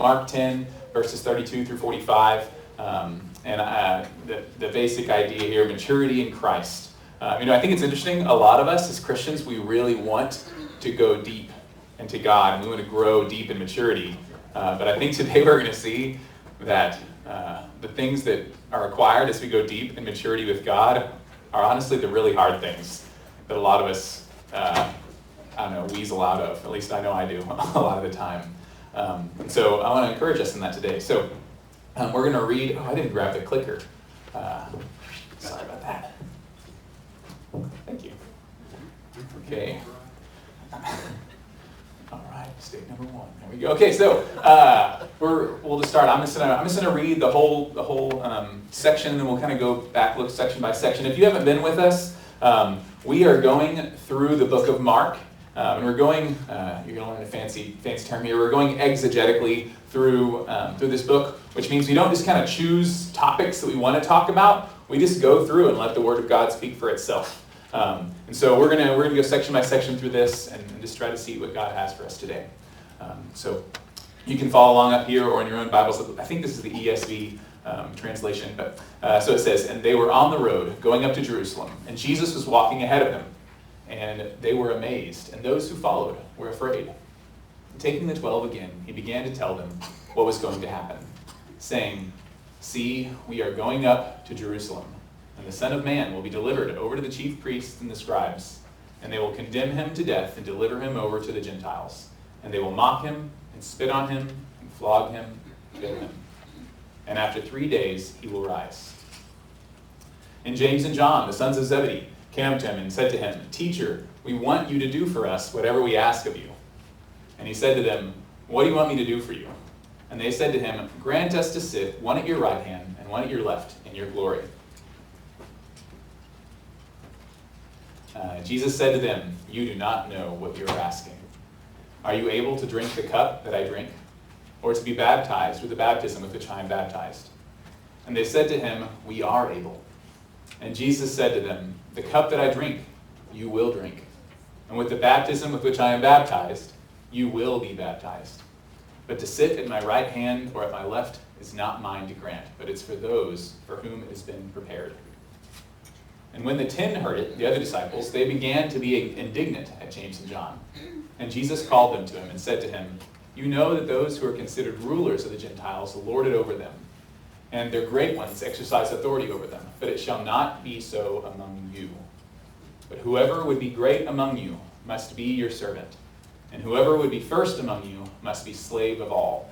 Mark 10, verses 32 through 45. The basic idea here, maturity in Christ. I think it's interesting, a lot of us as Christians, we really want to go deep into God, and we want to grow deep in maturity. But I think today we're going to see that the things that are required as we go deep in maturity with God are honestly the really hard things that a lot of us, weasel out of. At least I know I do a lot of the time. And so I want to encourage us in that today. So we're going to read. Oh, I didn't grab the clicker. Sorry about that. Thank you. Okay. All right, mistake number 1. There we go. Okay, so we'll just start. I'm just gonna read the whole section, and then we'll kind of go back, look section by section. If you haven't been with us, we are going through the book of Mark, and we're going. You're gonna learn a fancy term here. We're going exegetically through this book, which means we don't just kind of choose topics that we want to talk about. We just go through and let the Word of God speak for itself. And so we're gonna go section by section through this and just try to see what God has for us today. So you can follow along up here or in your own Bibles. I think this is the ESV translation. But so it says, "And they were on the road going up to Jerusalem, and Jesus was walking ahead of them. And they were amazed, and those who followed were afraid. And taking the 12 again, he began to tell them what was going to happen, saying, 'See, we are going up to Jerusalem, and the Son of Man will be delivered over to the chief priests and the scribes, and they will condemn him to death and deliver him over to the Gentiles. And they will mock him and spit on him and flog him, kill him. And after 3 days he will rise.' And James and John, the sons of Zebedee, came up to him and said to him, 'Teacher, we want you to do for us whatever we ask of you.' And he said to them, 'What do you want me to do for you?' And they said to him, 'Grant us to sit, one at your right hand and one at your left, in your glory.' Jesus said to them, 'You do not know what you are asking. Are you able to drink the cup that I drink, or to be baptized with the baptism with which I am baptized?' And they said to him, 'We are able.' And Jesus said to them, 'The cup that I drink, you will drink. And with the baptism with which I am baptized, you will be baptized. But to sit at my right hand or at my left is not mine to grant, but it's for those for whom it has been prepared.' And when the 10 heard it, the other disciples, they began to be indignant at James and John. And Jesus called them to him and said to him, 'You know that those who are considered rulers of the Gentiles lord it over them, and their great ones exercise authority over them. But it shall not be so among you. But whoever would be great among you must be your servant, and whoever would be first among you must be slave of all.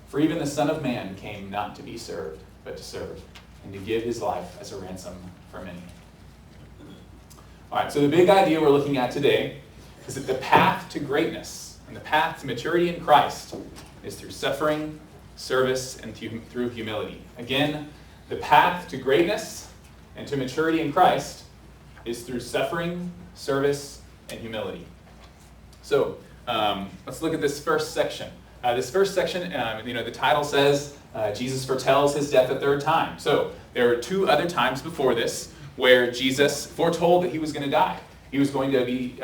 For even the Son of Man came not to be served, but to serve, and to give his life as a ransom for many.'" All right, so the big idea we're looking at today is that the path to greatness and the path to maturity in Christ is through suffering, service, and through humility. Again, the path to greatness and to maturity in Christ is through suffering, service, and humility. So let's look at this first section. The title says Jesus foretells his death a third time. So there were 2 other times before this where Jesus foretold that he was going to die. He was going to be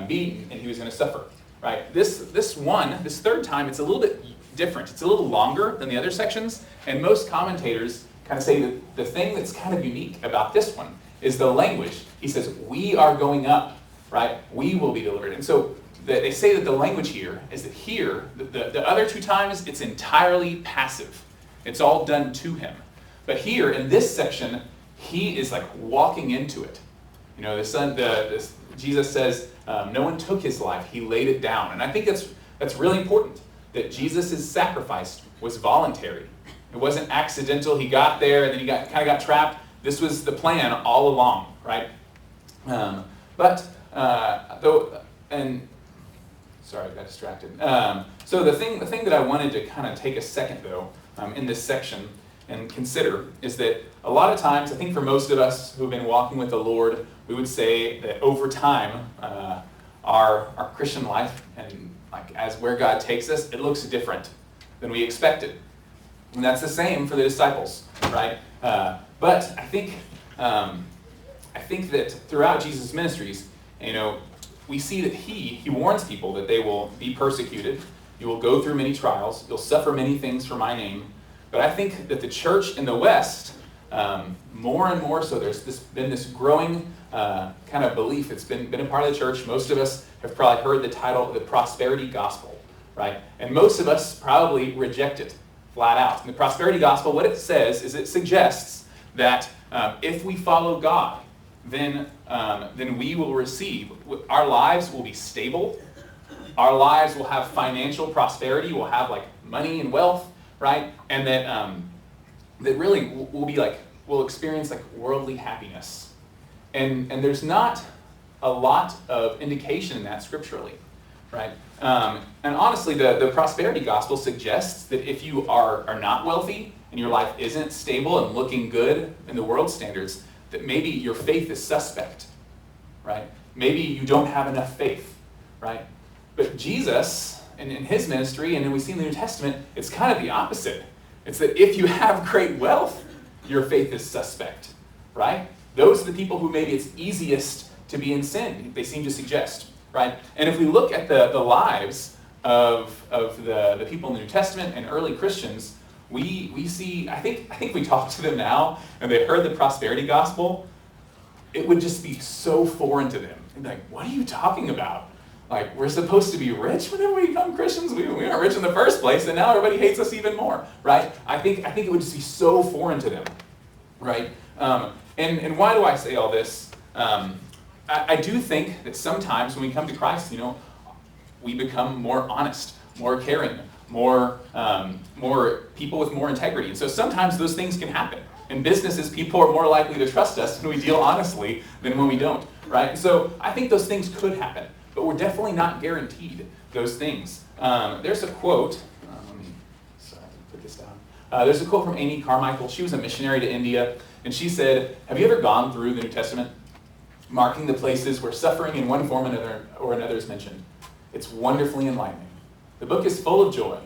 beaten, and he was going to suffer. Right? This third time, it's a little bit different. It's a little longer than the other sections, and most commentators kind of say that the thing that's kind of unique about this one is the language. He says, "We are going up," right? We will be delivered. And so they say that the language here is that here, the other 2 times, it's entirely passive. It's all done to him. But here, in this section, he is like walking into it. Jesus says, no one took his life, he laid it down. And I think that's really important, that Jesus' sacrifice was voluntary. It wasn't accidental. He got there and then he kind of got trapped. This was the plan all along, right? Sorry, I got distracted. So the thing that I wanted to kind of take a second, though, in this section and consider is that a lot of times, I think for most of us who've been walking with the Lord, we would say that over time, our Christian life and as where God takes us, it looks different than we expected. And that's the same for the disciples, right? But I think that throughout Jesus' ministries, we see that he warns people that they will be persecuted, You will go through many trials. You'll suffer many things for my name. But I think that the church in the West, more and more so, there's been this growing kind of belief. It's been a part of the church. Most of us have probably heard the title, the prosperity gospel, right? And most of us probably reject it flat out. And the prosperity gospel, what it says is it suggests that if we follow God, then we will receive, our lives will be stable. Our lives will have financial prosperity. We'll have like money and wealth, right? And that really we'll experience like worldly happiness. And there's not a lot of indication in that scripturally, right? And honestly, the prosperity gospel suggests that if you are not wealthy and your life isn't stable and looking good in the world standards, that maybe your faith is suspect, right? Maybe you don't have enough faith, right? But Jesus, in his ministry, and then we see in the New Testament, it's kind of the opposite. It's that if you have great wealth, your faith is suspect, right? Those are the people who maybe it's easiest to be in sin, they seem to suggest, right? And if we look at the lives of the people in the New Testament and early Christians, we see, I think we talk to them now, and they heard the prosperity gospel, it would just be so foreign to them. They'd be like, what are you talking about? Like, we're supposed to be rich whenever we become Christians? We aren't rich in the first place, and now everybody hates us even more, right? I think it would just be so foreign to them, right? And why do I say all this? I do think that sometimes when we come to Christ, we become more honest, more caring, more people with more integrity. And so sometimes those things can happen. In businesses, people are more likely to trust us when we deal honestly than when we don't, right? And so I think those things could happen. But we're definitely not guaranteed those things. There's a quote. Put this down. There's a quote from Amy Carmichael. She was a missionary to India, and she said, "Have you ever gone through the New Testament, marking the places where suffering in one form or another is mentioned? It's wonderfully enlightening. The book is full of joy,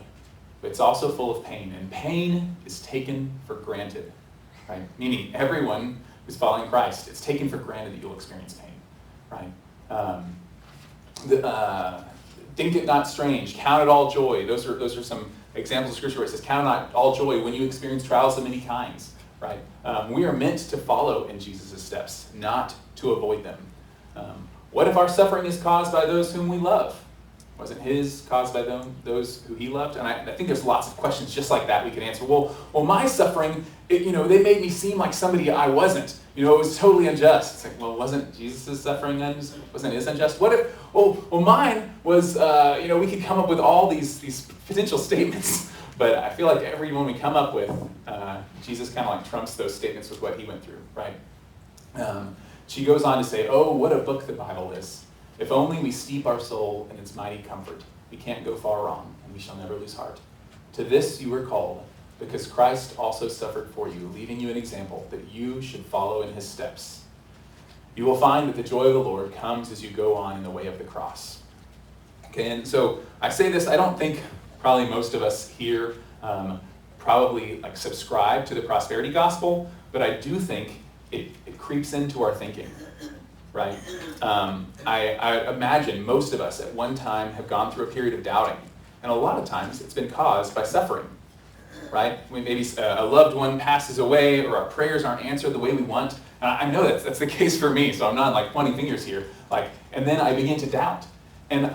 but it's also full of pain, and pain is taken for granted." Right? Meaning, everyone who's following Christ, it's taken for granted that you'll experience pain, right? Think it not strange, count it all joy. Those are some examples of scripture where it says, count it not all joy when you experience trials of many kinds, right? We are meant to follow in Jesus' steps, not to avoid them. What if our suffering is caused by those whom we love? Wasn't his caused by those who he loved? And I think there's lots of questions just like that we could answer. Well, my suffering, they made me seem like somebody I wasn't. It was totally unjust. It's like, well, wasn't Jesus' suffering wasn't his unjust? What if, mine was, we could come up with all these potential statements, but I feel like every one we come up with, Jesus kind of like trumps those statements with what he went through, right? She goes on to say, oh, what a book the Bible is. If only we steep our soul in its mighty comfort, we can't go far wrong, and we shall never lose heart. To this you were called, because Christ also suffered for you, leaving you an example that you should follow in his steps. You will find that the joy of the Lord comes as you go on in the way of the cross. Okay, and so I say this, I don't think probably most of us here probably subscribe to the prosperity gospel, but I do think it creeps into our thinking. Right? I imagine most of us at one time have gone through a period of doubting. And a lot of times it's been caused by suffering. Right? Maybe a loved one passes away or our prayers aren't answered the way we want. And I know that's the case for me, so I'm not pointing fingers here. And then I begin to doubt. And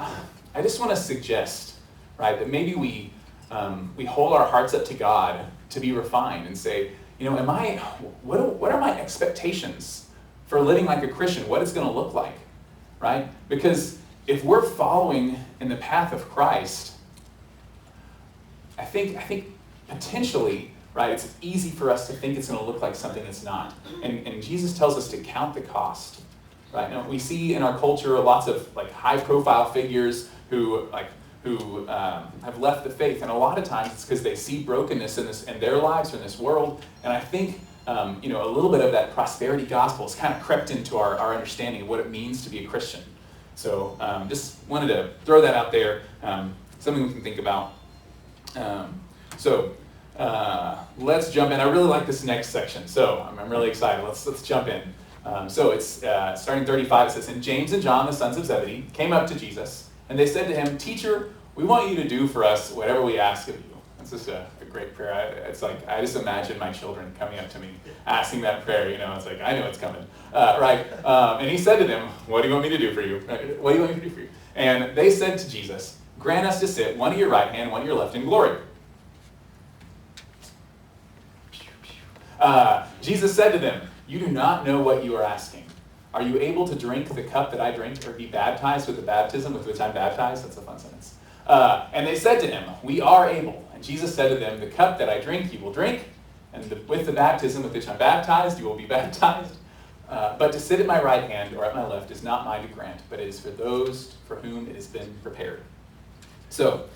I just want to suggest, right, that maybe we hold our hearts up to God to be refined and say, what are my expectations for living like a Christian, what it's going to look like, right? Because if we're following in the path of Christ, I think potentially, right, it's easy for us to think it's going to look like something it's not. And Jesus tells us to count the cost, right? Now, we see in our culture lots of high-profile figures who have left the faith, and a lot of times it's because they see brokenness in their lives or in this world, and I think a little bit of that prosperity gospel has kind of crept into our understanding of what it means to be a Christian. So just wanted to throw that out there, something we can think about. Let's jump in. I really like this next section, so I'm really excited. Let's jump in. So it's starting 35, it says, "And James and John, the sons of Zebedee, came up to Jesus, and they said to him, 'Teacher, we want you to do for us whatever we ask of you. That's just a great prayer. It's like, I just imagine my children coming up to me, asking that prayer, it's like, I know it's coming, right? And he said to them, what do you want me to do for you? What do you want me to do for you? And they said to Jesus, grant us to sit, one at your right hand, one at your left in glory. Jesus said to them, you do not know what you are asking. Are you able to drink the cup that I drink, or be baptized with the baptism with which I'm baptized? That's a fun sentence. And they said to him, we are able. And Jesus said to them, the cup that I drink, you will drink, and with the baptism with which I'm baptized, you will be baptized. But to sit at my right hand or at my left is not mine to grant, but it is for those for whom it has been prepared. So,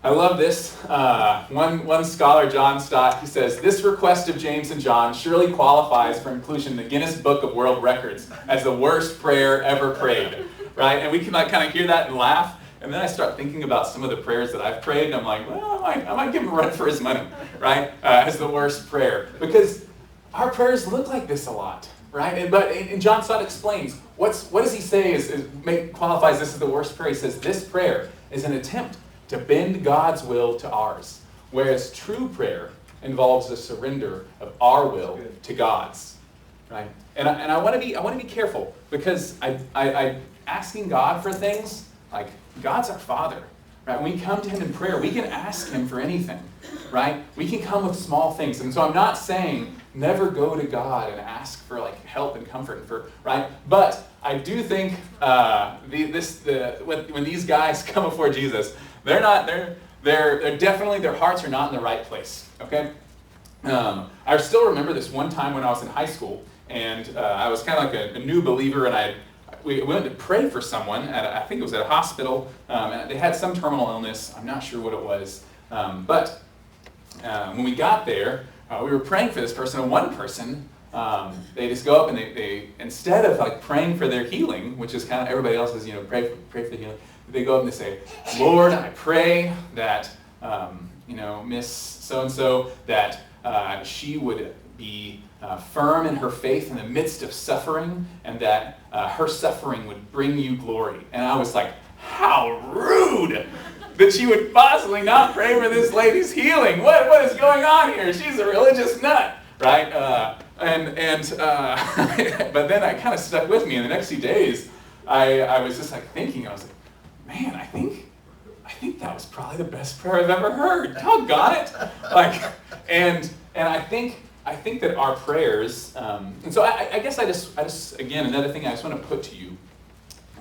I love this. One scholar, John Stott, he says, this request of James and John surely qualifies for inclusion in the Guinness Book of World Records as the worst prayer ever prayed, right? And we can kind of hear that and laugh, and then I start thinking about some of the prayers that I've prayed, and I'm like, well, I might give him a run for his money, right, as the worst prayer. Because our prayers look like this a lot, right? And John Stott explains, what does he say qualifies this as the worst prayer? He says, this prayer is an attempt to bend God's will to ours, whereas true prayer involves the surrender of our will to God's, right? And I want to be careful, because I asking God for things, like God's our Father, right? When we come to Him in prayer, we can ask Him for anything, right? We can come with small things, and so I'm not saying never go to God and ask for help and comfort right? But I do think when these guys come before Jesus, they're definitely, their hearts are not in the right place, okay? I still remember this one time when I was in high school, and I was kind of like a new believer, and we went to pray for someone, I think it was at a hospital, and they had some terminal illness. I'm not sure what it was, but when we got there, we were praying for this person, and one person, they just go up and they instead of praying for their healing, which is kind of everybody else is, pray for the healing, they go up and they say, Lord, I pray that, Miss so-and-so, that she would be firm in her faith in the midst of suffering, and that her suffering would bring you glory. And I was like, how rude that she would possibly not pray for this lady's healing. What is going on here? She's a religious nut, right? But then I kind of stuck with me. In the next few days, I was just thinking, I was like, man, I think that was probably the best prayer I've ever heard. Doggone it! And I think that our prayers, and so I guess I just again, another thing I just want to put to you,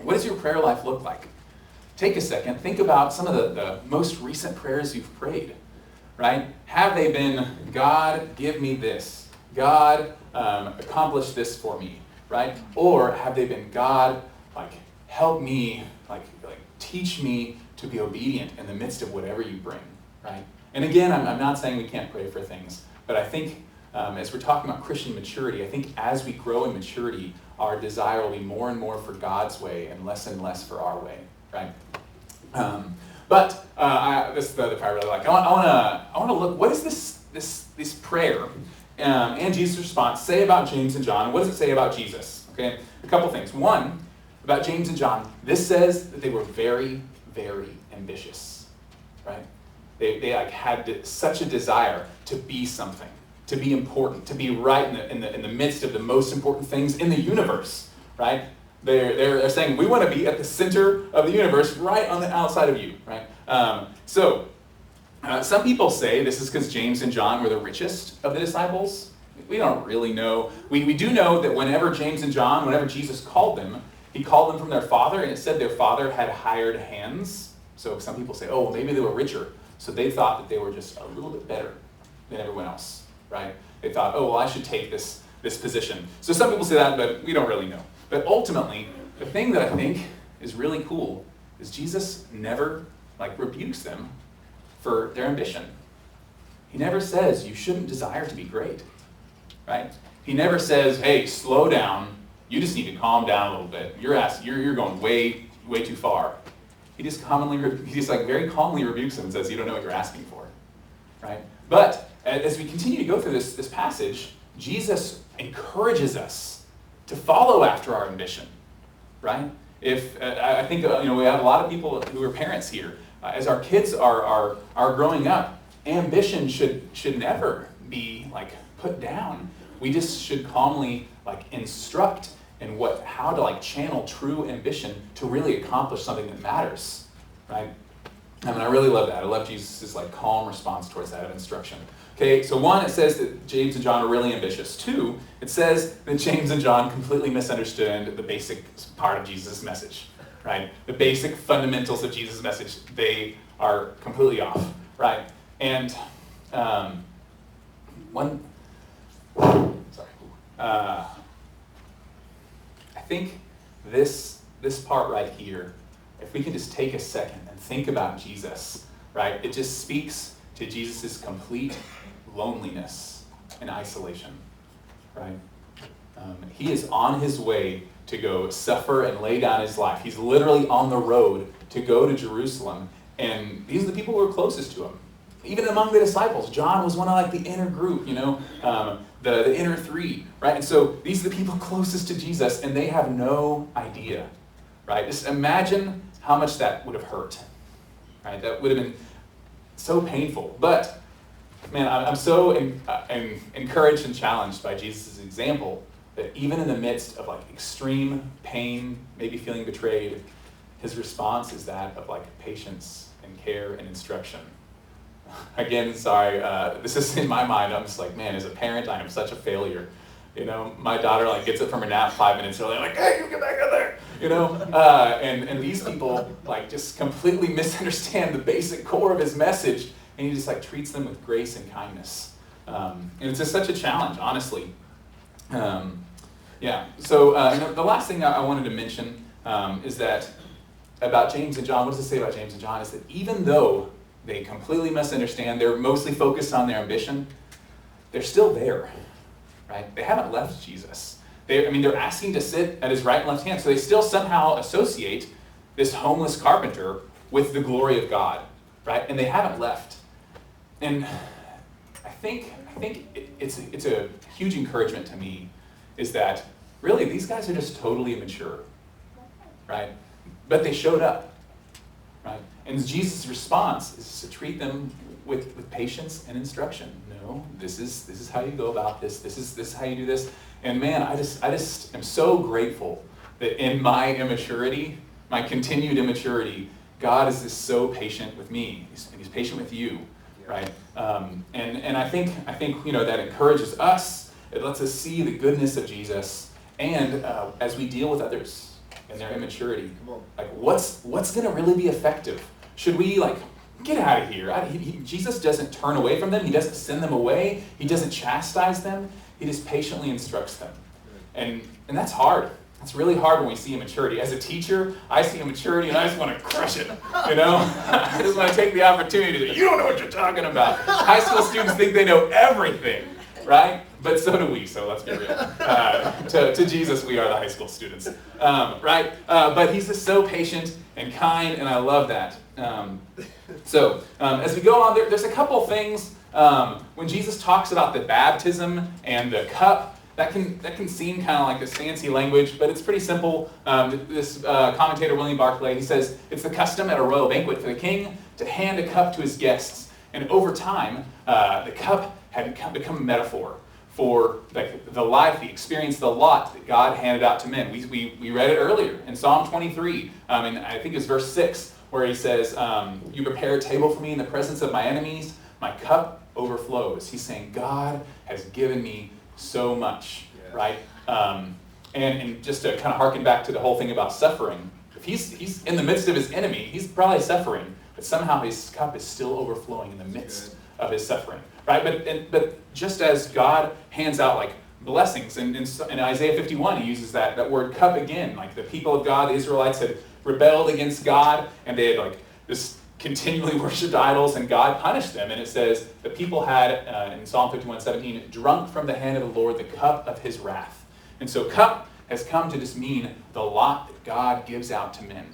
what does your prayer life look like? Take a second, think about some of the most recent prayers you've prayed, right? Have they been, God, give me this, God, accomplish this for me, right? Or have they been, God, help me, teach me to be obedient in the midst of whatever you bring, right? And again, I'm not saying we can't pray for things, but I think as we're talking about Christian maturity, I think as we grow in maturity, our desire will be more and more for God's way and less for our way, right? This is the other part I really like. I want to look, what does this prayer and Jesus' response say about James and John? What does it say about Jesus? Okay, a couple things. One, about James and John, this says that they were very, very ambitious, right? They had such a desire to be something, to be important, to be right in the midst of the most important things in the universe, right? They're saying, we want to be at the center of the universe, right on the outside of you, right? Some people say this is because James and John were the richest of the disciples. We don't really know. We do know that whenever James and John, whenever Jesus called them, He called them from their father, and it said their father had hired hands. So some people say, oh, well, maybe they were richer, so they thought that they were just a little bit better than everyone else, right? They thought, oh, well, I should take this position. So some people say that, but we don't really know. But ultimately, the thing that I think is really cool is Jesus never rebukes them for their ambition. He never says you shouldn't desire to be great, right? He never says, hey, slow down. You just need to calm down a little bit. You're going way too far. He just very calmly rebukes them and says, you don't know what you're asking for, right? But as we continue to go through this passage, Jesus encourages us to follow after our ambition, right? If I think we have a lot of people who are parents here. As our kids are growing up, ambition should never be like put down. We just should calmly like instruct in how to like channel true ambition to really accomplish something that matters, right? I mean, I really love that. I love Jesus' like calm response towards that of instruction. Okay, so 1, it says that James and John are really ambitious. 2, it says that James and John completely misunderstood the basic part of Jesus' message, right? The basic fundamentals of Jesus' message, they are completely off, right? And I think this part right here, if we can just take a second and think about Jesus, right? It just speaks to Jesus' complete loneliness and isolation, right? He is on his way to go suffer and lay down his life. He's literally on the road to go to Jerusalem, and these are the people who are closest to him. Even among the disciples, John was one of like the inner group, the inner 3, right? And so these are the people closest to Jesus, and they have no idea, right? Just imagine how much that would have hurt, right? That would have been so painful. But man, I'm so encouraged and challenged by Jesus' example that even in the midst of like extreme pain, maybe feeling betrayed, his response is that of like patience and care and instruction. Again, sorry, this is in my mind. I'm just like, man, as a parent, I am such a failure. My daughter like gets up from her nap 5 minutes early, like, hey, you get back in there, and these people like just completely misunderstand the basic core of his message, and he just like treats them with grace and kindness. And it's just such a challenge, honestly. So the last thing I wanted to mention is that about James and John, what does it say about James and John, is that even though they completely misunderstand, they're mostly focused on their ambition, they're still there, right? They haven't left Jesus. They're asking to sit at his right and left hand, so they still somehow associate this homeless carpenter with the glory of God, right? And they haven't left. And I think it's a huge encouragement to me is that really these guys are just totally immature, right? But they showed up, right? And Jesus' response is to treat them with patience and instruction. No, this is how you go about this. This is how you do this. And man, I just am so grateful that in my immaturity, my continued immaturity, God is just so patient with me. He's patient with you, right? And I think that encourages us. It lets us see the goodness of Jesus, and as we deal with others in their immaturity, like what's going to really be effective? Should we like get out of here? Jesus doesn't turn away from them. He doesn't send them away. He doesn't chastise them. He just patiently instructs them, and that's hard. It's really hard when we see immaturity. As a teacher, I see immaturity and I just want to crush it, I just want to take the opportunity to, you don't know what you're talking about. High school students think they know everything, right? But so do we, so let's be real. To Jesus, we are the high school students, right? But he's just so patient and kind, and I love that. As we go on, there's a couple things. When Jesus talks about the baptism and the cup, that can seem kind of like this fancy language, but it's pretty simple. This commentator, William Barclay, he says, it's the custom at a royal banquet for the king to hand a cup to his guests. And over time, the cup had become a metaphor for the life, the experience, the lot that God handed out to men. We read it earlier in Psalm 23, and I think it's verse 6, where he says, you prepare a table for me in the presence of my enemies, my cup overflows. He's saying, God has given me so much, right? And just to kind of harken back to the whole thing about suffering, if he's in the midst of his enemy, he's probably suffering, but somehow his cup is still overflowing in the midst of his suffering, right? But just as God hands out like blessings, in Isaiah 51, he uses that word cup again, like the people of God, the Israelites had rebelled against God, and they had like this continually worshipped idols, and God punished them. And it says the people had, in Psalm 51:17, drunk from the hand of the Lord the cup of his wrath. And so cup has come to just mean the lot that God gives out to men,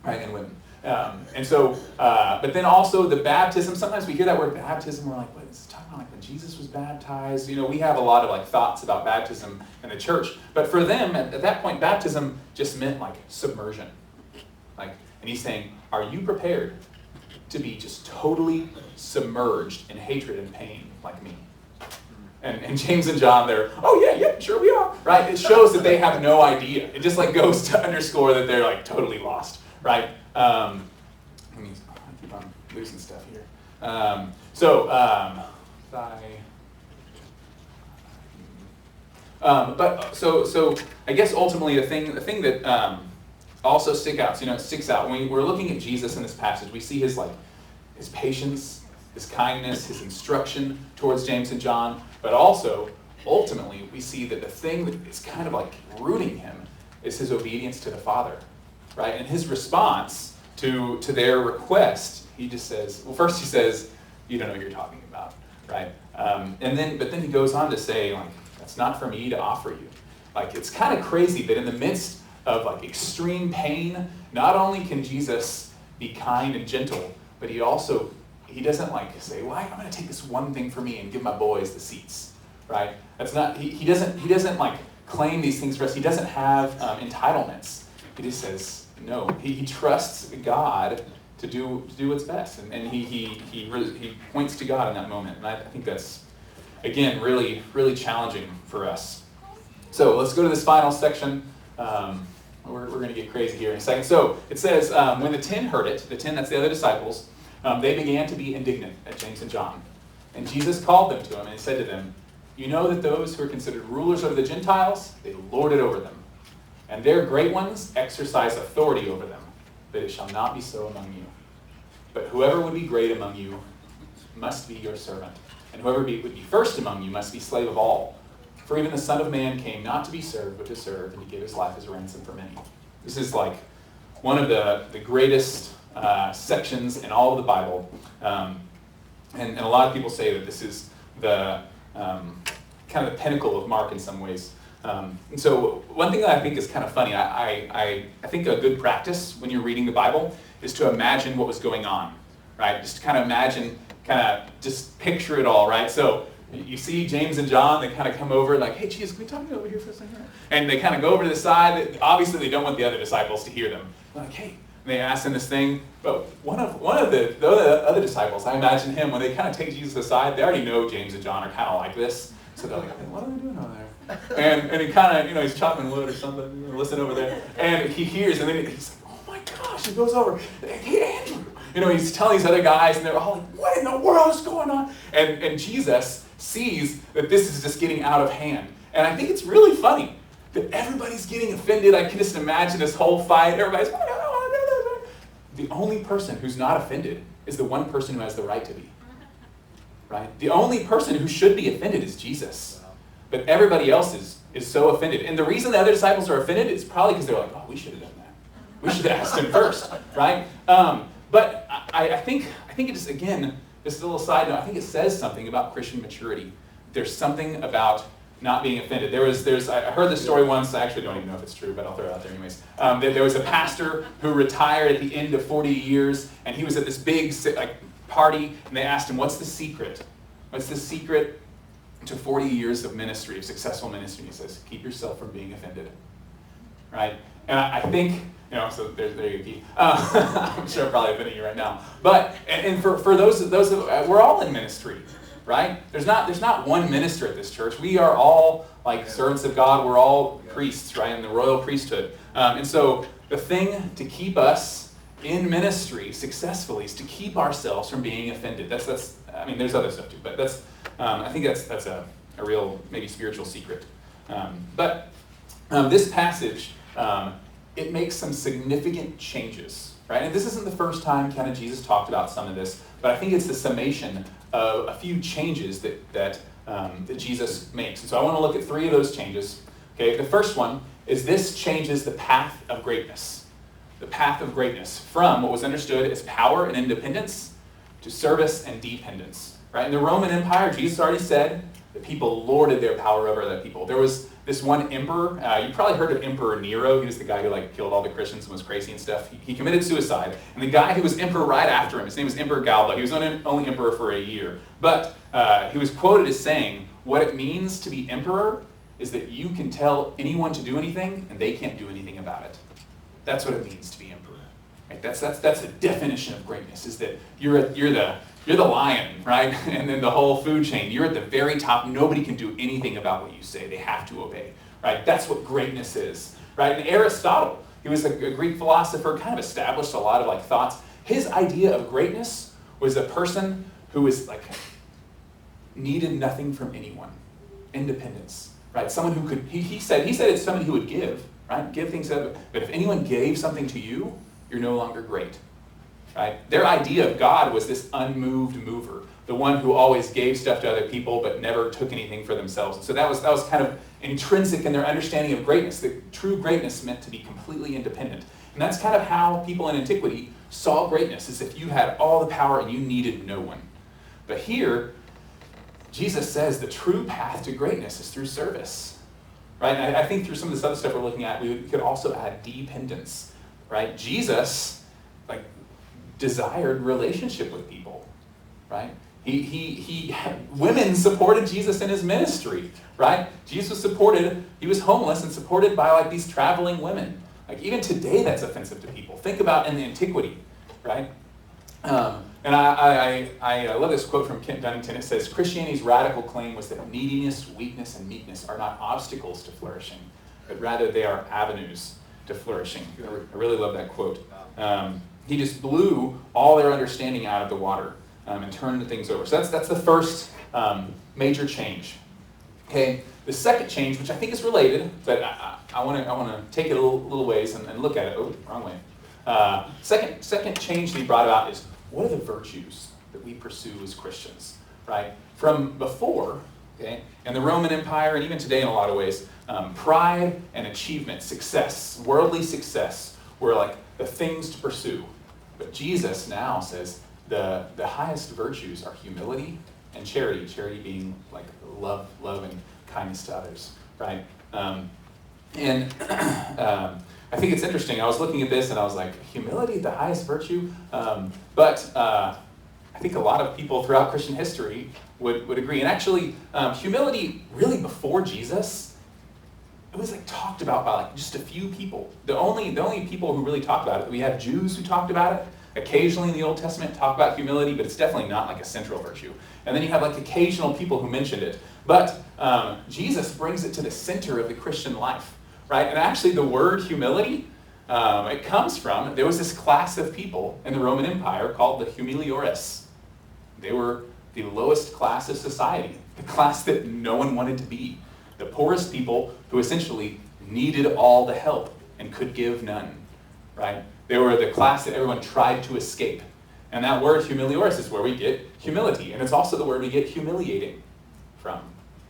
right, and women. But then also the baptism, sometimes we hear that word baptism, we're like, what is it talking about? Like when Jesus was baptized? We have a lot of like thoughts about baptism in the church. But for them, at that point, baptism just meant like submersion. And he's saying, are you prepared to be just totally submerged in hatred and pain like me? And James and John, they're, oh yeah, sure we are, right? It shows that they have no idea. It just like goes to underscore that they're like totally lost, right? I keep on losing stuff here. So I guess ultimately the thing that also sticks out when we're looking at Jesus in this passage, we see his patience, his kindness, his instruction towards James and John, but also ultimately we see that the thing that is kind of like rooting him is his obedience to the Father, right? And his response to their request, he just says, well, first he says, you don't know what you're talking about, right? But then he goes on to say, that's not for me to offer you. It's kind of crazy that in the midst of extreme pain, not only can Jesus be kind and gentle, but he doesn't say, well, I'm going to take this one thing for me and give my boys the seats, right? That's not, he doesn't claim these things for us. He doesn't have entitlements. He just says, no, he trusts God to do what's best. And he points to God in that moment. And I think that's, again, really, really challenging for us. So let's go to this final section. We're going to get crazy here in a second. So it says, when the 10 heard it, the 10, that's the other disciples, they began to be indignant at James and John. And Jesus called them to him and he said to them, you know that those who are considered rulers over the Gentiles, they lord it over them. And their great ones exercise authority over them. But it shall not be so among you. But whoever would be great among you must be your servant. And whoever would be first among you must be slave of all. For even the Son of Man came not to be served, but to serve, and to give his life as a ransom for many. This is one of the greatest sections in all of the Bible. And a lot of people say that this is the kind of the pinnacle of Mark in some ways. And so one thing that I think is kind of funny, I think a good practice when you're reading the Bible is to imagine what was going on, right? Just to kind of imagine, just picture it all, right? So you see James and John, they kind of come over hey, Jesus, can we talk over here for a second? And they kind of go over to the side. Obviously, they don't want the other disciples to hear them. Hey, and they ask them this thing. But one of the other disciples, I imagine him, when they kind of take Jesus aside, they already know James and John are kind of like this. So they're what are they doing over there? And he kind of, he's chopping wood or something, listen over there. And he hears, and then he's like, oh my gosh, he goes over, hey, Andrew. He's telling these other guys, and they're all like, what in the world is going on? And Jesus sees that this is just getting out of hand. And I think it's really funny that everybody's getting offended. I can just imagine this whole fight. Everybody's, the only person who's not offended is the one person who has the right to be. Right? The only person who should be offended is Jesus. But everybody else is so offended. And the reason the other disciples are offended is probably because they're like, oh, we should have done that. We should have asked him first, right? But I think it just, again, just a little side note, I think it says something about Christian maturity. There's something about not being offended. I heard this story once, I actually don't even know if it's true, but I'll throw it out there anyways. There was a pastor who retired at the end of 40 years, and he was at this big party, and they asked him, what's the secret? What's the secret to 40 years of ministry, of successful ministry? He says, keep yourself from being offended, right? And I think, so there you go. I'm sure I'm probably offending you right now. But, and for those we're all in ministry, right? There's not one minister at this church. We are all servants of God. We're all priests, right? In the royal priesthood. And so the thing to keep us in ministry successfully is to keep ourselves from being offended. That's there's other stuff too, but I think that's a real, maybe spiritual secret. But this passage, it makes some significant changes, right? And this isn't the first time kind of Jesus talked about some of this, but I think it's the summation of a few changes that Jesus makes. And so I want to look at 3 of those changes. Okay, the first one is this changes the path of greatness. The path of greatness from what was understood as power and independence to service and dependence. Right? In the Roman Empire, Jesus already said that people lorded their power over other people. There was this one emperor. You probably heard of Emperor Nero. He was the guy who killed all the Christians and was crazy and stuff. He committed suicide. And the guy who was emperor right after him, his name was Emperor Galba. He was only emperor for a year. But he was quoted as saying, what it means to be emperor is that you can tell anyone to do anything and they can't do anything about it. That's what it means to be emperor. Right? That's the definition of greatness, is that you're the lion, right? And then the whole food chain, you're at the very top. Nobody can do anything about what you say. They have to obey, right? That's what greatness is, right? And Aristotle, he was a Greek philosopher, kind of established a lot of thoughts. His idea of greatness was a person who was needed nothing from anyone. Independence, right? Someone who could, he said it's somebody who would give, right? Give things up. But if anyone gave something to you, you're no longer great. Right? Their idea of God was this unmoved mover, the one who always gave stuff to other people but never took anything for themselves. And so that was kind of intrinsic in their understanding of greatness, that true greatness meant to be completely independent. And that's kind of how people in antiquity saw greatness, as if you had all the power and you needed no one. But here, Jesus says the true path to greatness is through service. Right? And I think through some of this other stuff we're looking at, we could also add dependence. Right? Jesus, desired relationship with people, right? Women supported Jesus in his ministry, right? Jesus he was homeless and supported by these traveling women. Even today that's offensive to people. Think about in the antiquity, right? And I love this quote from Kent Dunnington. It says, Christianity's radical claim was that neediness, weakness, and meekness are not obstacles to flourishing, but rather they are avenues to flourishing. I really love that quote. He just blew all their understanding out of the water and turned things over. So that's the first major change. Okay, the second change, which I think is related, but I want to take it a little ways and look at it. Oh, wrong way. Second change that he brought about is, what are the virtues that we pursue as Christians? Right? From before, okay, in the Roman Empire and even today in a lot of ways, pride and achievement, success, worldly success were the things to pursue. But Jesus now says the highest virtues are humility and charity. Charity being love and kindness to others, right? And I think it's interesting. I was looking at this and I was like, humility, the highest virtue? But I think a lot of people throughout Christian history would agree. And actually, humility really before Jesus, it was talked about by just a few people. The only people who really talked about it, we have Jews who talked about it. Occasionally in the Old Testament talk about humility, but it's definitely not a central virtue. And then you have occasional people who mentioned it. But Jesus brings it to the center of the Christian life, right? And actually the word humility, it comes from, there was this class of people in the Roman Empire called the humiliores. They were the lowest class of society, the class that no one wanted to be. The poorest people who essentially needed all the help and could give none, right? They were the class that everyone tried to escape. And that word humiliores is where we get humility. And it's also the word we get humiliating from,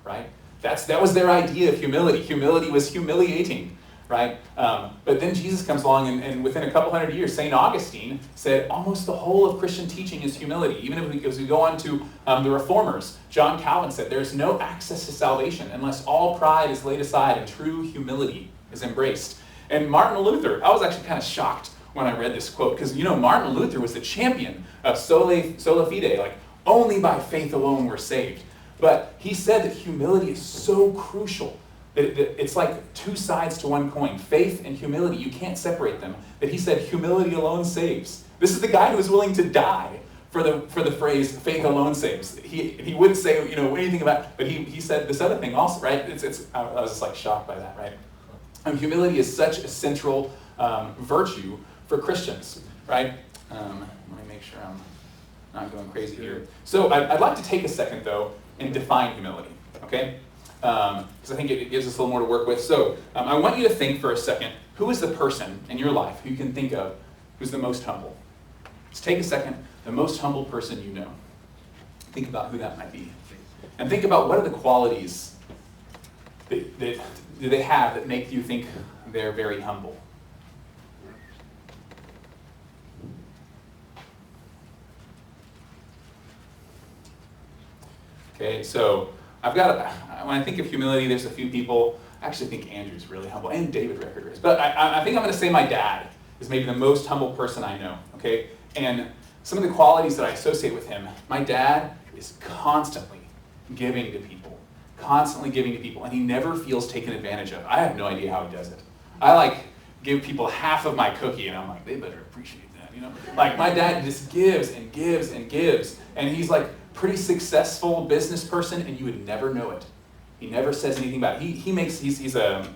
right? That was their idea of humility. Humility was humiliating, right? But then Jesus comes along and within a couple hundred years, St. Augustine said almost the whole of Christian teaching is humility. Even as we go on to the Reformers, John Calvin said there's no access to salvation unless all pride is laid aside and true humility is embraced. And Martin Luther, I was actually kind of shocked when I read this quote, because Martin Luther was the champion of sola fide, only by faith alone we're saved. But he said that humility is so crucial that it's like two sides to one coin. Faith and humility, you can't separate them. That he said humility alone saves. This is the guy who was willing to die for the phrase faith alone saves. He wouldn't say anything about, but he said this other thing also, right? I was just shocked by that, right? Humility is such a central virtue for Christians, right? Let me make sure I'm not going crazy here. So I'd like to take a second, though, and define humility, okay? Because I think it gives us a little more to work with. So I want you to think for a second, who is the person in your life who you can think of who's the most humble? Let's take a second, the most humble person you know. Think about who that might be. And think about what are the qualities that they have that make you think they're very humble. Okay, so when I think of humility, there's a few people. I actually think Andrew's really humble, and David Recorder is. But I think I'm going to say my dad is maybe the most humble person I know, okay? And some of the qualities that I associate with him, my dad is constantly giving to people, and he never feels taken advantage of. I have no idea how he does it. I give people half of my cookie, and I'm like, they better appreciate that, you know? Like, my dad just gives and gives and gives, and he's like pretty successful business person, and you would never know it. He never says anything about it. He's an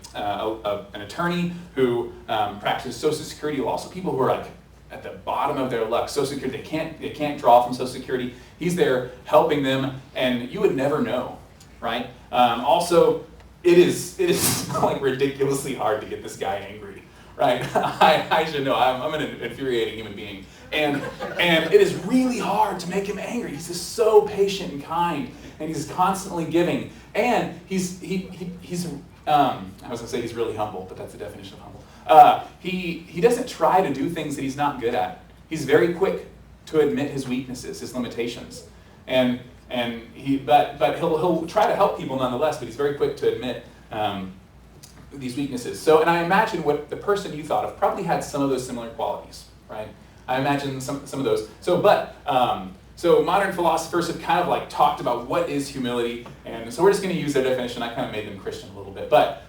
attorney who practices Social Security. Also, people who are like at the bottom of their luck, Social Security, they can't draw from Social Security. He's there helping them, and you would never know, right? Also, it is like ridiculously hard to get this guy angry, right? I should know. I'm an infuriating human being, and it is really hard to make him angry. He's just so patient and kind, and he's constantly giving. And he's I was gonna say he's really humble, but that's the definition of humble. He doesn't try to do things that he's not good at. He's very quick to admit his weaknesses, his limitations, but he'll try to help people nonetheless. But he's very quick to admit these weaknesses. So, and I imagine what the person you thought of probably had some of those similar qualities, right? I imagine some of those. So modern philosophers have kind of like talked about what is humility, and so we're just going to use their definition. I kind of made them Christian a little bit, but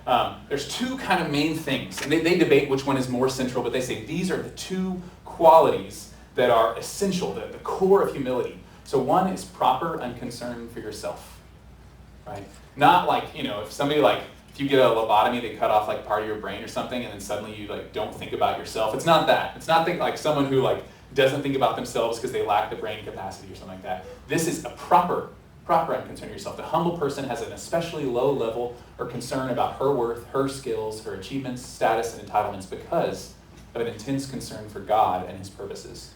there's two kind of main things, and they debate which one is more central, but they say these are the two qualities that are essential, the core of humility. So one is proper unconcern for yourself, right? Not like, if somebody if you get a lobotomy, they cut off like part of your brain or something, and then suddenly you don't think about yourself. It's not that. It's not like someone who doesn't think about themselves because they lack the brain capacity or something like that. This is a proper unconcern of yourself. The humble person has an especially low level or concern about her worth, her skills, her achievements, status, and entitlements because of an intense concern for God and his purposes,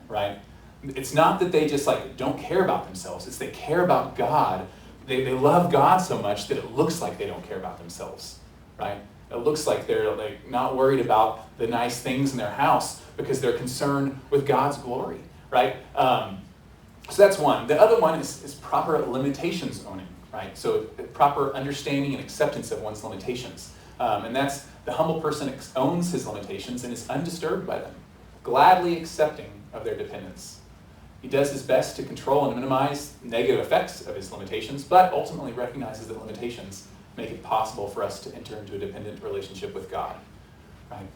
right? It's not that they just don't care about themselves. It's they care about God. They love God so much that it looks like they don't care about themselves, right? It looks like they're not worried about the nice things in their house because they're concerned with God's glory, right? So that's one. The other one is proper limitations owning, right? So proper understanding and acceptance of one's limitations. And that's the humble person owns his limitations and is undisturbed by them, gladly accepting of their dependence. He does his best to control and minimize negative effects of his limitations, but ultimately recognizes that limitations make it possible for us to enter into a dependent relationship with God, right?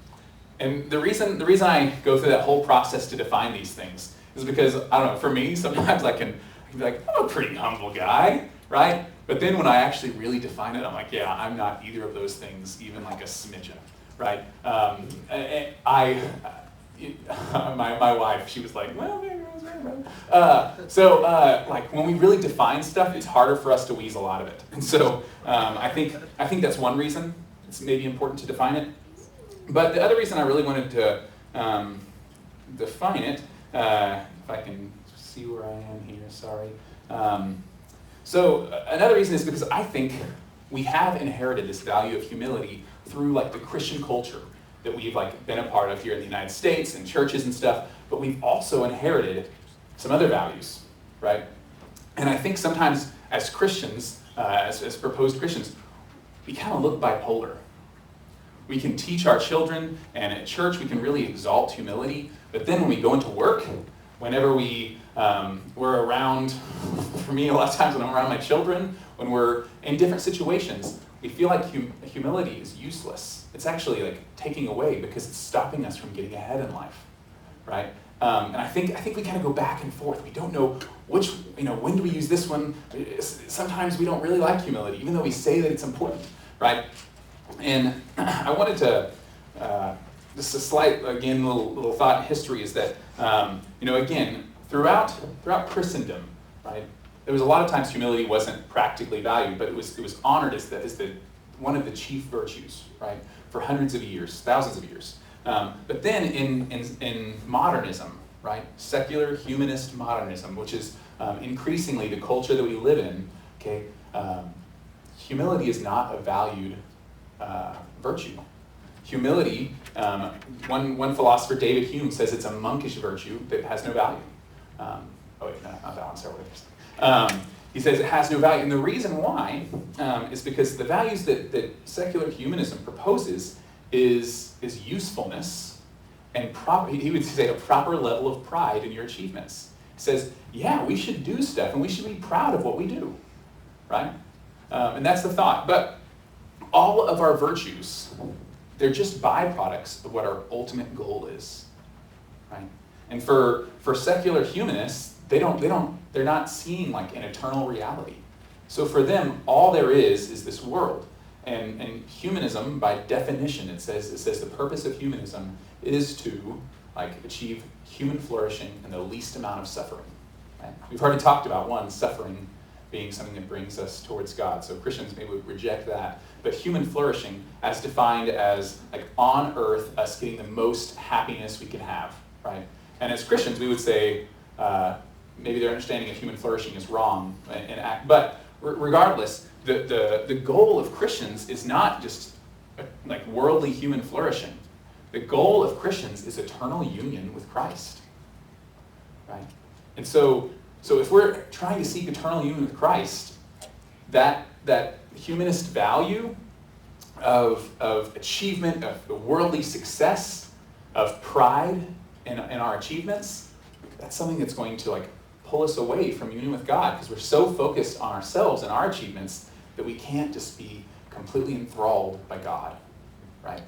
And the reason I go through that whole process to define these things is because, I don't know, for me, sometimes I can be like, I'm a pretty humble guy, right? But then when I actually really define it, I'm like, yeah, I'm not either of those things, even like a smidgen, right? My wife, she was like, well, maybe I was right. Like when we really define stuff, it's harder for us to weasel out of it. And so I think that's one reason it's maybe important to define it. But the other reason I really wanted to define it, if I can see where I am here, sorry. So another reason is because I think we have inherited this value of humility through the Christian culture that we've been a part of here in the United States and churches and stuff, but we've also inherited some other values, right? And I think sometimes as Christians, as proposed Christians, we kind of look bipolar. We can teach our children, and at church we can really exalt humility, but then when we go into work, whenever we're around, for me a lot of times when I'm around my children, when we're in different situations, we feel like humility is useless. It's actually taking away because it's stopping us from getting ahead in life, right? And I think we kind of go back and forth. We don't know when do we use this one? Sometimes we don't really like humility, even though we say that it's important, right? And I wanted to, just a slight, again, little thought in history is that, again, throughout Christendom, right, there was a lot of times humility wasn't practically valued, but it was honored as one of the chief virtues, right, for hundreds of years, thousands of years. But then in modernism, right, secular humanist modernism, which is increasingly the culture that we live in, okay, humility is not a valued virtue. Humility, one philosopher, David Hume, says it's a monkish virtue that has no value. Not that one, sorry, what did I say? he says it has no value. And the reason why is because the values that secular humanism proposes is usefulness and he would say a proper level of pride in your achievements. He says, yeah, we should do stuff and we should be proud of what we do, right? And that's the thought. But all of our virtues, they're just byproducts of what our ultimate goal is, right? And for secular humanists, they're not seeing like an eternal reality. So for them, all there is this world. And humanism, by definition, it says the purpose of humanism is to achieve human flourishing and the least amount of suffering. Right? We've already talked about suffering being something that brings us towards God. So Christians maybe would reject that. But human flourishing, as defined as on earth, us getting the most happiness we can have, right? And as Christians, we would say maybe their understanding of human flourishing is wrong. But regardless, the goal of Christians is not just worldly human flourishing. The goal of Christians is eternal union with Christ, right? And so if we're trying to seek eternal union with Christ, that humanist value of achievement, of worldly success, of pride in our achievements, that's something that's going to pull us away from union with God, because we're so focused on ourselves and our achievements that we can't just be completely enthralled by God, right?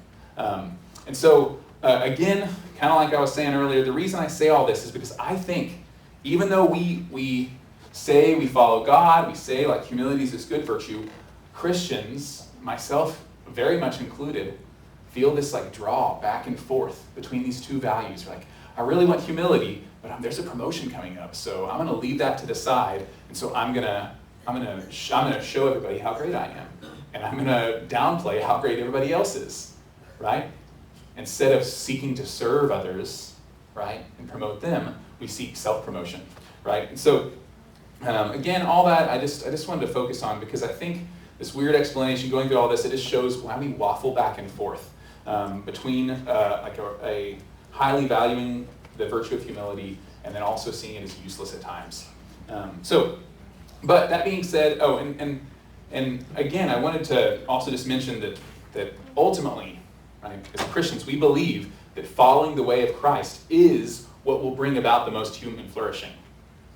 And so, again, kind of like I was saying earlier, the reason I say all this is because I think even though we say we follow God, we say humility is this good virtue, Christians, myself very much included, feel this draw back and forth between these two values. I really want humility, but there's a promotion coming up, so I'm going to leave that to the side, and so I'm going to show everybody how great I am, and I'm going to downplay how great everybody else is, right? Instead of seeking to serve others, right, and promote them, we seek self-promotion, right? And so, again, all that I just wanted to focus on, because I think this weird explanation, going through all this, it just shows why we waffle back and forth between a highly valuing the virtue of humility and then also seeing it as useless at times. But that being said, and again, I wanted to also just mention that ultimately, right, as Christians, we believe that following the way of Christ is what will bring about the most human flourishing,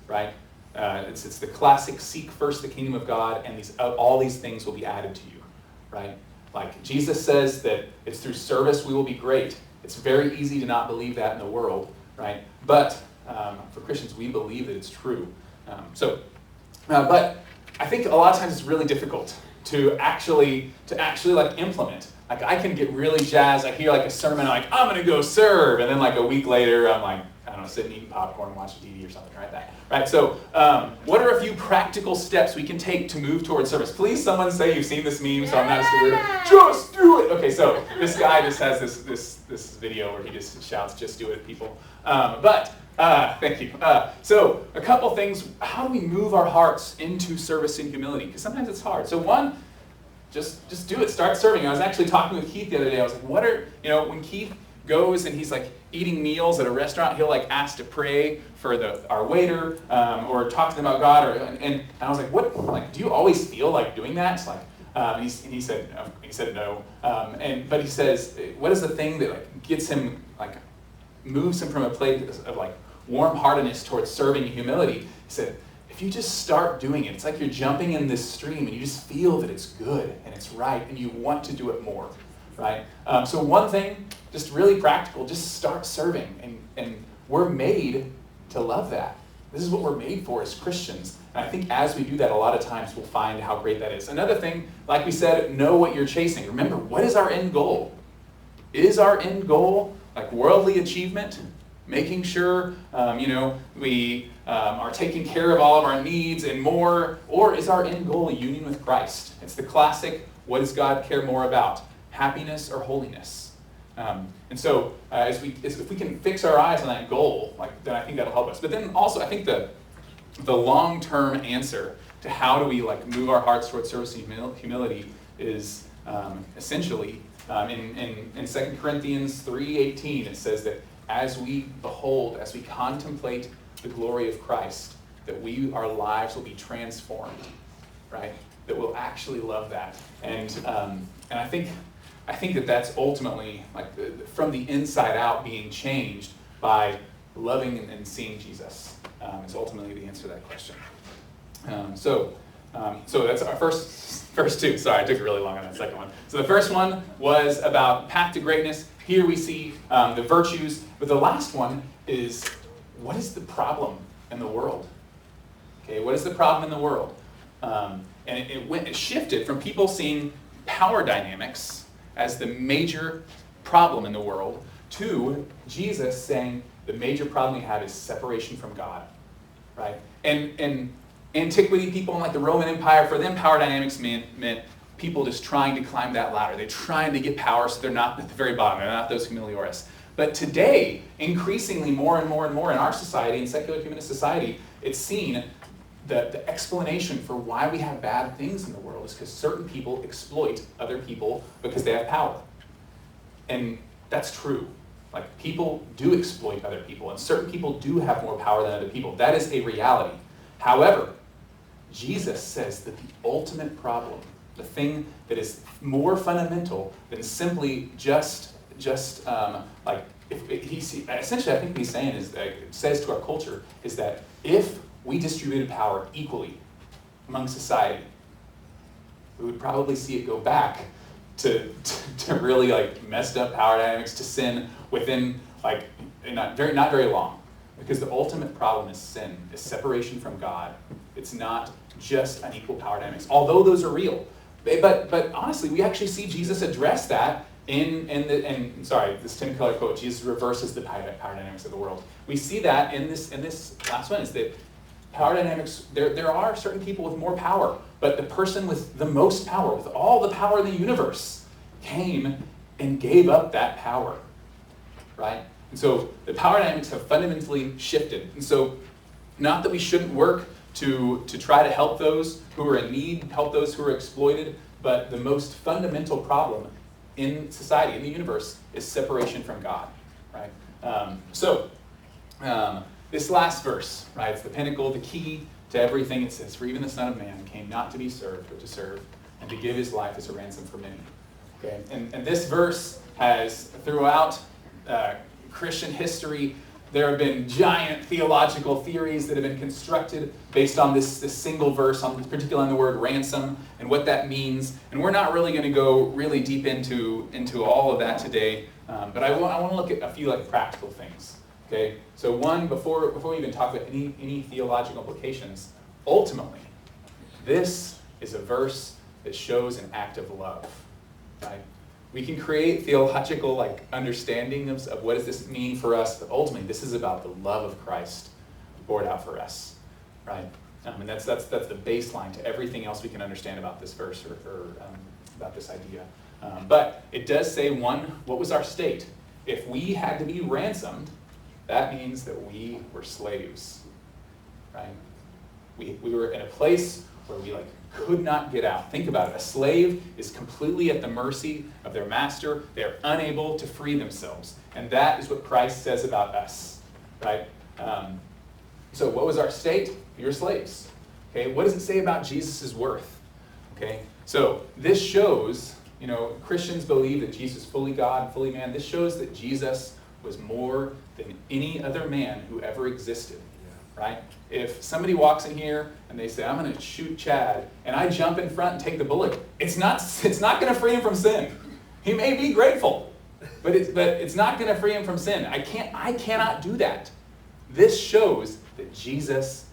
right? It's the classic seek first the kingdom of God, and all these things will be added to you, right? Jesus says that it's through service we will be great. It's very easy to not believe that in the world, right? But for Christians, we believe that it's true. But I think a lot of times it's really difficult to actually implement. I can get really jazzed. I hear a sermon, I'm going to go serve, and then a week later, I'm I don't know, sitting eating popcorn, watching TV or something, right? Right. So, what are a few practical steps we can take to move towards service? Please, someone say you've seen this meme, so I'm not just do it. Okay, so this guy just has this video where he just shouts, "Just do it," at people. Thank you. So, a couple things. How do we move our hearts into service and humility? Because sometimes it's hard. So, one, just do it. Start serving. I was actually talking with Keith the other day. I was when Keith goes and he's eating meals at a restaurant, he'll ask to pray for our waiter or talk to them about God. And I was what? Do you always feel doing that? It's he said no. But he says, what is the thing that gets him moves him from a place of warm-heartedness towards serving and humility? He said, if you just start doing it, it's you're jumping in this stream and you just feel that it's good and it's right and you want to do it more, right? So one thing, just really practical, just start serving. And we're made to love that. This is what we're made for as Christians. And I think as we do that, a lot of times we'll find how great that is. Another thing, like we said, know what you're chasing. Remember, what is our end goal? Is our end goal worldly achievement? Making sure, we are taking care of all of our needs and more, or is our end goal a union with Christ? It's the classic, what does God care more about? Happiness or holiness? And so if we can fix our eyes on that goal, then I think that'll help us. But then also, I think the long-term answer to how do we move our hearts towards service and humility is essentially in 2 Corinthians 3:18, it says that as we contemplate the glory of Christ, that our lives will be transformed, right? That we'll actually love that. And I think that that's ultimately like from the inside out being changed by loving and seeing Jesus. Is ultimately the answer to that question. So that's our first two. Sorry, I took it really long on that second one. So the first one was about path to greatness. Here we see the virtues, but the last one is, what is the problem in the world? Okay, what is the problem in the world? And it shifted from people seeing power dynamics as the major problem in the world to Jesus saying the major problem we have is separation from God, right? And in antiquity, people in like the Roman Empire, for them power dynamics meant people just trying to climb that ladder. They're trying to get power so they're not at the very bottom. They're not those humiliores. But today, increasingly more and more and more in our society, in secular humanist society, it's seen the explanation for why we have bad things in the world is because certain people exploit other people because they have power. And that's true. Like, people do exploit other people, and certain people do have more power than other people. That is a reality. However, Jesus says that the ultimate problem, the thing that is more fundamental than simply essentially I think what he's saying is that it says to our culture is that if we distributed power equally among society, we would probably see it go back to really like messed up power dynamics, to sin within like not very long. Because the ultimate problem is sin, is separation from God. It's not just unequal power dynamics, although those are real. But honestly, we actually see Jesus address that this Tim Keller quote, Jesus reverses the power dynamics of the world. We see that in this last one, is that power dynamics, there are certain people with more power, but the person with the most power, with all the power in the universe, came and gave up that power, right? And so the power dynamics have fundamentally shifted. And so not that we shouldn't work to try to help those who are in need, help those who are exploited, but the most fundamental problem in society, in the universe, is separation from God, right? This last verse, right, it's the pinnacle, the key to everything. It says, "For even the Son of Man came not to be served, but to serve, and to give his life as a ransom for many." Okay, and this verse has, throughout Christian history, there have been giant theological theories that have been constructed based on this single verse, particularly on the word ransom and what that means. And we're not really going to go really deep into all of that today, but I want to look at a few like practical things. Okay, so one, before we even talk about any theological implications, ultimately, this is a verse that shows an act of love, right? We can create theological like understanding of what does this mean for us, but ultimately this is about the love of Christ poured out for us, right? And that's the baseline to everything else we can understand about this verse or about this idea. But it does say, one, what was our state? If we had to be ransomed, that means that we were slaves, right? We were in a place where we like could not get out. Think about it. A slave is completely at the mercy of their master. They're unable to free themselves. And that is what Christ says about us, right? So what was our state? We were slaves. Okay, what does it say about Jesus' worth? Okay, so this shows, Christians believe that Jesus is fully God and fully man. This shows that Jesus was more than any other man who ever existed, right? If somebody walks in here and they say, "I'm going to shoot Chad," and I jump in front and take the bullet, it's not going to free him from sin. He may be grateful, but it's not going to free him from sin. I cannot do that. This shows that Jesus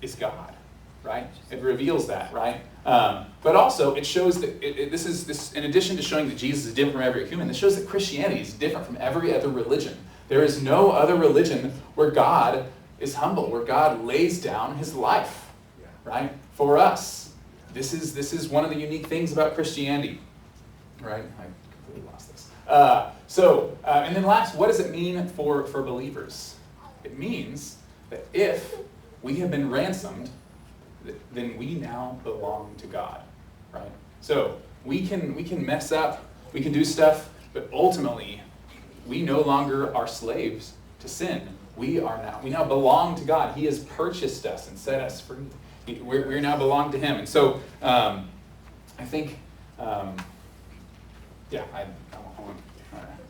is God, right? It reveals that, right? But also it shows that this in addition to showing that Jesus is different from every human, this shows that Christianity is different from every other religion. There is no other religion where God is humble, where God lays down his life, right, for us. This is one of the unique things about Christianity, right? I completely lost this. And then last, what does it mean for believers? It means that if we have been ransomed, then we now belong to God, right? So we can mess up, we can do stuff, but ultimately we no longer are slaves to sin. we now belong to God. He has purchased us and set us free. We now belong to Him. And so I think,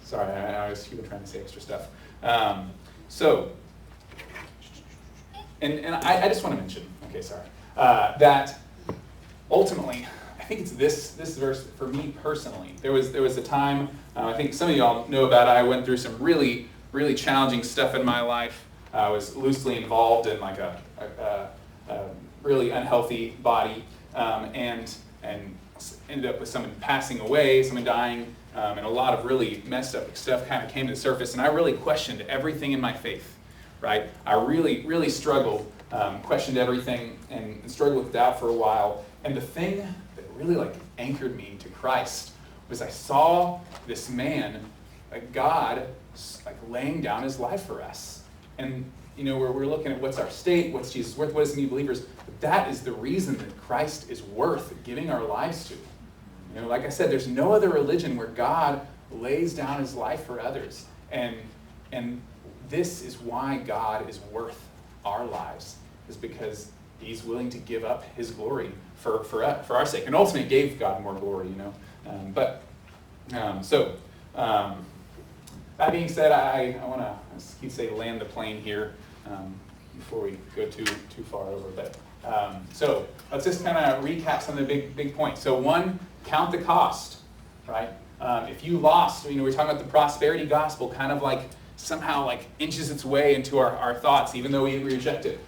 sorry, I was trying to say extra stuff. And I just want to mention, that ultimately, I think it's this verse for me personally. There was a time, I think some of y'all know about it, I went through some really, really challenging stuff in my life. I was loosely involved in like a really unhealthy body, and ended up with someone passing away, someone dying, and a lot of really messed up stuff kind of came to the surface, and I really questioned everything in my faith, right? I really, really struggled, questioned everything, and struggled with doubt for a while. And the thing that really like anchored me to Christ was I saw this man, God, like laying down His life for us. And we're looking at what's our state, what's Jesus worth, what does it mean believers? But that is the reason that Christ is worth giving our lives to. Like I said, there's no other religion where God lays down His life for others. And this is why God is worth our lives, is because He's willing to give up His glory for our sake. And ultimately it gave God more glory, that being said, I want to land the plane here before we go too far over. But so let's just kind of recap some of the big points. So one, count the cost, right? If you lost, we're talking about the prosperity gospel, kind of like somehow like inches its way into our thoughts, even though we reject it.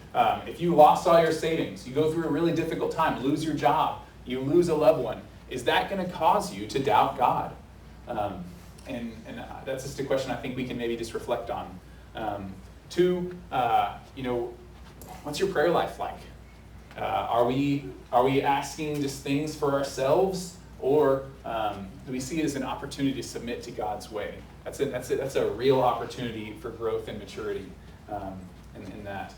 If you lost all your savings, you go through a really difficult time, lose your job, you lose a loved one, is that going to cause you to doubt God? And that's just a question I think we can maybe just reflect on. Two, what's your prayer life like? Are we asking just things for ourselves, or do we see it as an opportunity to submit to God's way? That's a real opportunity for growth and maturity in that.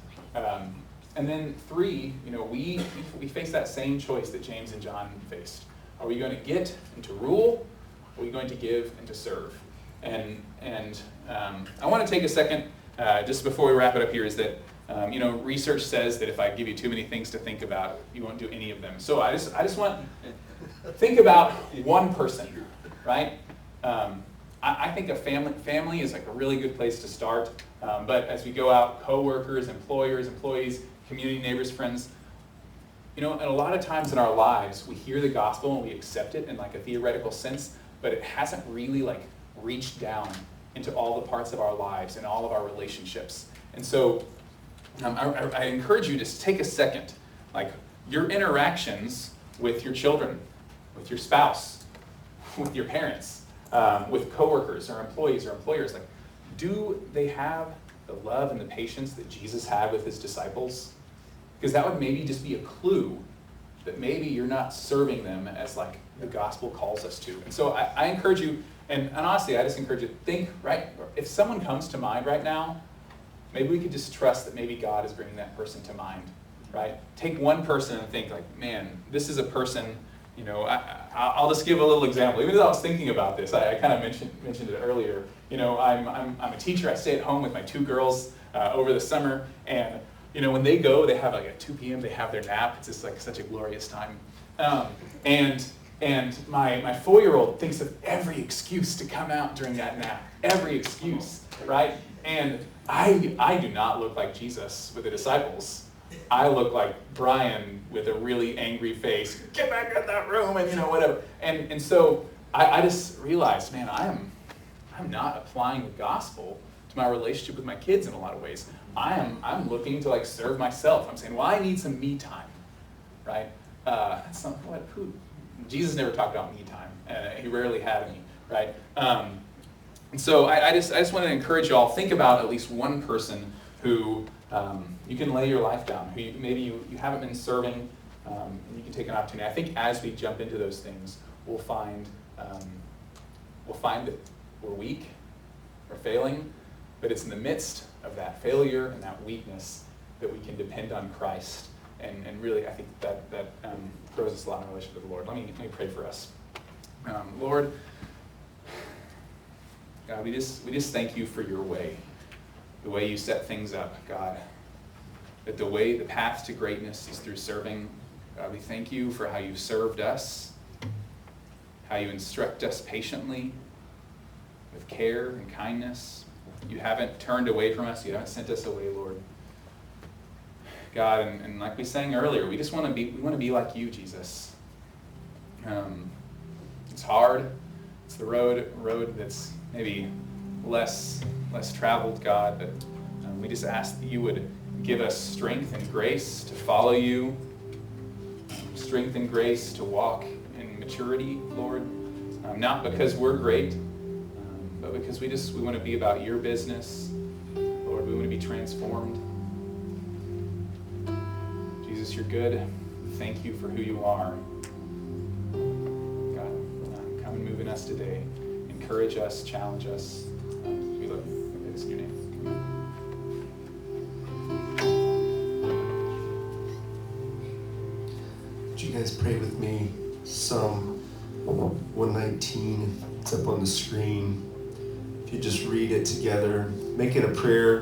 And then three, we face that same choice that James and John faced. Are we going to get and to rule? Or are we going to give and to serve? And I want to take a second, just before we wrap it up here, is that research says that if I give you too many things to think about, you won't do any of them. So I just want to think about one person, right? I think a family is like a really good place to start. But as we go out, coworkers, employers, employees, community, neighbors, friends, and a lot of times in our lives, we hear the gospel and we accept it in like a theoretical sense, but it hasn't really like reached down into all the parts of our lives and all of our relationships. And so I encourage you to take a second, like your interactions with your children, with your spouse, with your parents, with coworkers or employees or employers, like, do they have the love and the patience that Jesus had with His disciples? Because that would maybe just be a clue that maybe you're not serving them as like the gospel calls us to. And so I encourage you, and honestly, I just encourage you to think, right, if someone comes to mind right now, maybe we could just trust that maybe God is bringing that person to mind, right? Take one person and think like, man, this is a person, I'll just give a little example. Even though I was thinking about this, I kind of mentioned it earlier. I'm a teacher. I stay at home with my two girls over the summer, and when they go, they have like at 2 p.m. they have their nap. It's just like such a glorious time. And my 4-year-old thinks of every excuse to come out during that nap. Every excuse, right? And I do not look like Jesus with the disciples. I look like Brian with a really angry face. Get back in that room, and whatever. And so I just realized, man, I'm not applying the gospel to my relationship with my kids in a lot of ways. I'm looking to like serve myself. I'm saying, well, I need some me time, right? That's not who Jesus never talked about me time. He rarely had any, right? And so I just want to encourage you all, think about at least one person who you can lay your life down, who maybe you haven't been serving, and you can take an opportunity. I think as we jump into those things, we'll find that we're weak, we're failing, but it's in the midst of that failure and that weakness that we can depend on Christ. And really, I think that grows us a lot in relation to the Lord. Let me pray for us. Lord, God, we just thank you for your way. the way you set things up, God. That the path to greatness is through serving. God, we thank you for how you served us, how you instruct us patiently with care and kindness. You haven't turned away from us. You haven't sent us away, Lord. God, and like we sang earlier, we want to be like you, Jesus. It's hard. It's the road that's maybe less traveled, God, but we just ask that you would give us strength and grace to follow you, strength and grace to walk in maturity, Lord, not because we're great, but because we want to be about your business. Lord, we want to be transformed. Jesus, you're good. Thank you for who you are. God, come and move in us today. Encourage us, challenge us. We love you. It is in your name. Would you guys pray with me? Psalm 119. It's up on the screen. If you just read it together, make it a prayer